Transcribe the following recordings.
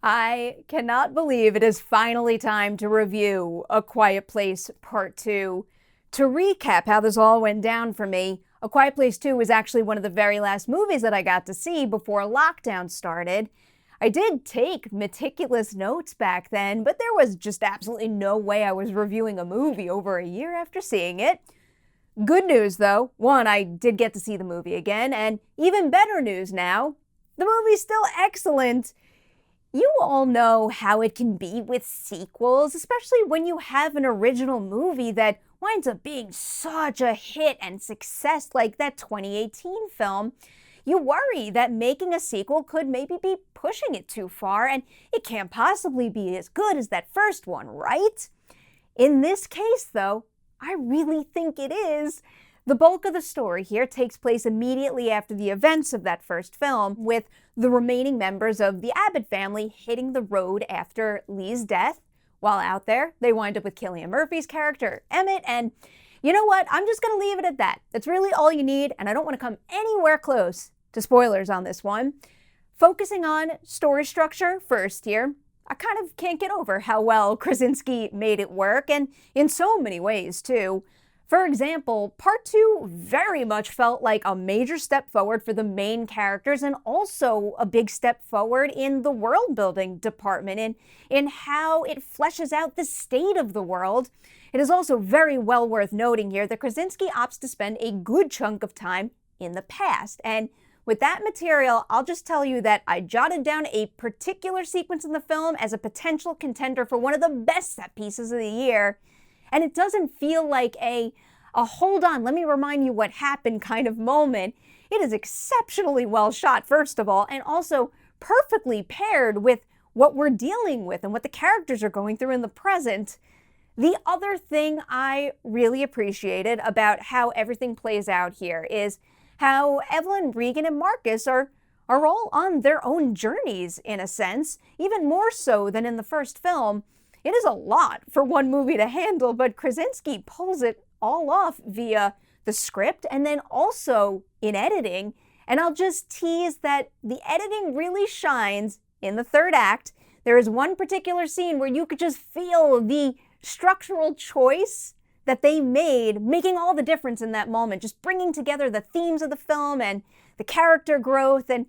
I cannot believe it is finally time to review A Quiet Place Part 2. To recap how this all went down for me, A Quiet Place 2 was actually one of the very last movies that I got to see before lockdown started. I did take meticulous notes back then, but there was just absolutely no way I was reviewing a movie over a year after seeing it. Good news though, one, I did get to see the movie again, and even better news now, the movie's still excellent. You all know how it can be with sequels, especially when you have an original movie that winds up being such a hit and success like that 2018 film. You worry that making a sequel could maybe be pushing it too far, and it can't possibly be as good as that first one, right? In this case, though, I really think it is. The bulk of the story here takes place immediately after the events of that first film, with the remaining members of the Abbott family hitting the road after Lee's death. While out there, they wind up with Cillian Murphy's character, Emmett, and you know what? I'm just going to leave it at that. That's really all you need, and I don't want to come anywhere close to spoilers on this one. Focusing on story structure first here, I kind of can't get over how well Krasinski made it work, and in so many ways, too. For example, Part 2 very much felt like a major step forward for the main characters and also a big step forward in the world-building department, in how it fleshes out the state of the world. It is also very well worth noting here that Krasinski opts to spend a good chunk of time in the past. And with that material, I'll just tell you that I jotted down a particular sequence in the film as a potential contender for one of the best set pieces of the year. And it doesn't feel like a hold on, let me remind you what happened kind of moment. It is exceptionally well shot, first of all, and also perfectly paired with what we're dealing with and what the characters are going through in the present. The other thing I really appreciated about how everything plays out here is how Evelyn, Regan, and Marcus are all on their own journeys, in a sense, even more so than in the first film. It is a lot for one movie to handle, but Krasinski pulls it all off via the script and then also in editing. And I'll just tease that the editing really shines in the third act. There is one particular scene where you could just feel the structural choice that they made, making all the difference in that moment, just bringing together the themes of the film and the character growth. And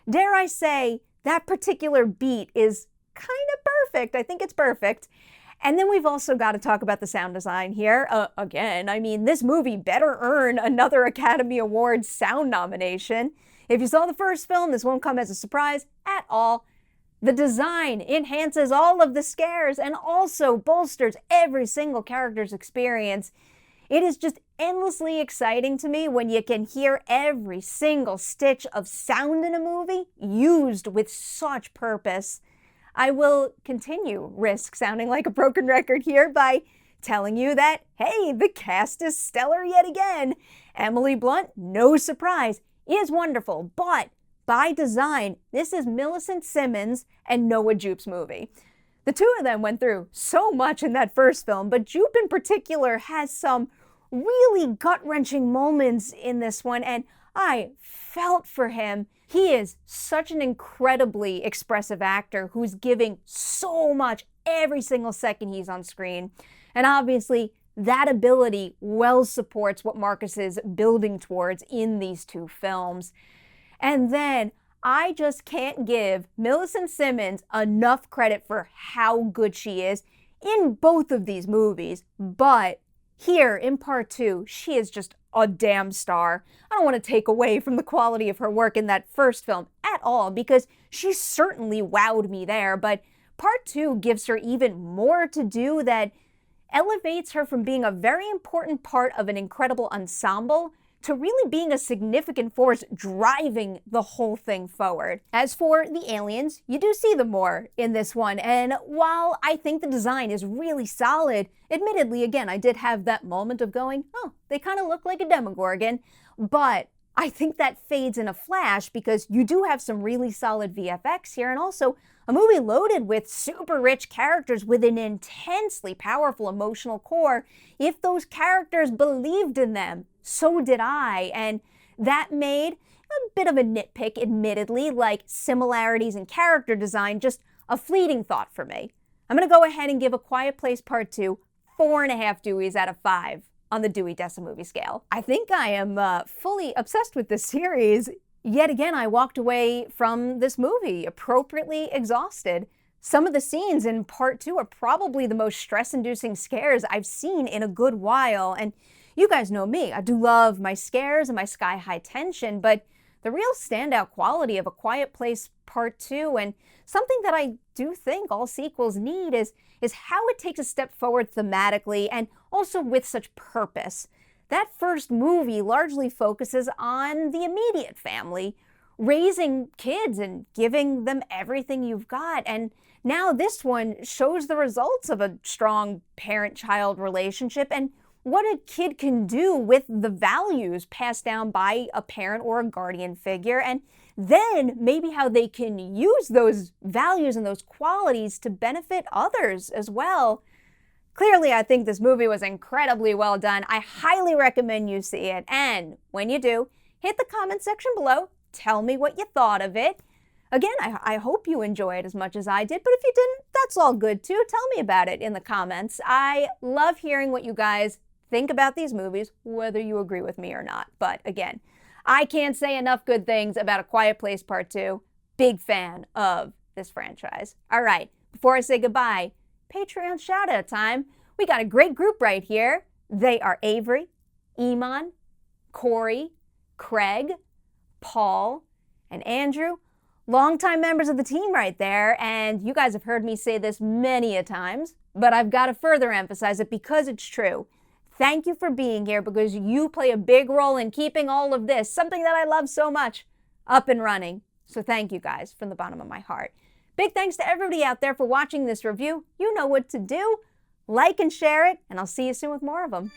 dare I say, that particular beat is kind of perfect. I think it's perfect. And then we've also got to talk about the sound design here. Again, I mean, this movie better earn another Academy Award sound nomination. If you saw the first film, this won't come as a surprise at all. The design enhances all of the scares and also bolsters every single character's experience. It is just endlessly exciting to me when you can hear every single stitch of sound in a movie used with such purpose. I will continue risk sounding like a broken record here by telling you that, hey, the cast is stellar yet again. Emily Blunt, no surprise, is wonderful, but by design, this is Millicent, Simmonds, and Noah Jupe's movie. The two of them went through so much in that first film, but Jupe in particular has some really gut-wrenching moments in this one, and I felt for him. He is such an incredibly expressive actor who's giving so much every single second he's on screen. And obviously, that ability well supports what Marcus is building towards in these two films. And then, I just can't give Millicent Simmonds enough credit for how good she is in both of these movies, but here in Part 2, she is just a damn star. I don't want to take away from the quality of her work in that first film at all, because she certainly wowed me there, but Part 2 gives her even more to do that elevates her from being a very important part of an incredible ensemble to really being a significant force driving the whole thing forward. As for the aliens, you do see them more in this one, and while I think the design is really solid, admittedly, again, I did have that moment of going, oh, they kind of look like a Demogorgon, but I think that fades in a flash because you do have some really solid VFX here, and also a movie loaded with super rich characters with an intensely powerful emotional core. If those characters believed in them, so did I, and that made a bit of a nitpick, admittedly, like similarities in character design just a fleeting thought for me. I'm going to go ahead and give A Quiet Place Part 2 4.5 Deweys out of 5 on the Dewey Decimal Movie scale. I think I am fully obsessed with this series. Yet again, I walked away from this movie appropriately exhausted. Some of the scenes in Part 2 are probably the most stress-inducing scares I've seen in a good while. And you guys know me, I do love my scares and my sky-high tension, but the real standout quality of A Quiet Place Part 2, and something that I do think all sequels need, is how it takes a step forward thematically and also with such purpose. That first movie largely focuses on the immediate family, raising kids and giving them everything you've got. And now this one shows the results of a strong parent-child relationship and what a kid can do with the values passed down by a parent or a guardian figure, and then maybe how they can use those values and those qualities to benefit others as well. Clearly, I think this movie was incredibly well done. I highly recommend you see it, and when you do, hit the comment section below, tell me what you thought of it. Again, I hope you enjoy it as much as I did, but if you didn't, that's all good too. Tell me about it in the comments. I love hearing what you guys think about these movies, whether you agree with me or not. But again, I can't say enough good things about A Quiet Place Part 2. Big fan of this franchise. All right, before I say goodbye, Patreon shout-out time. We got a great group right here. They are Avery, Iman, Corey, Craig, Paul, and Andrew. Longtime members of the team right there, and you guys have heard me say this many a times, but I've got to further emphasize it because it's true. Thank you for being here because you play a big role in keeping all of this, something that I love so much, up and running. So thank you guys from the bottom of my heart. Big thanks to everybody out there for watching this review. You know what to do. Like and share it, and I'll see you soon with more of them.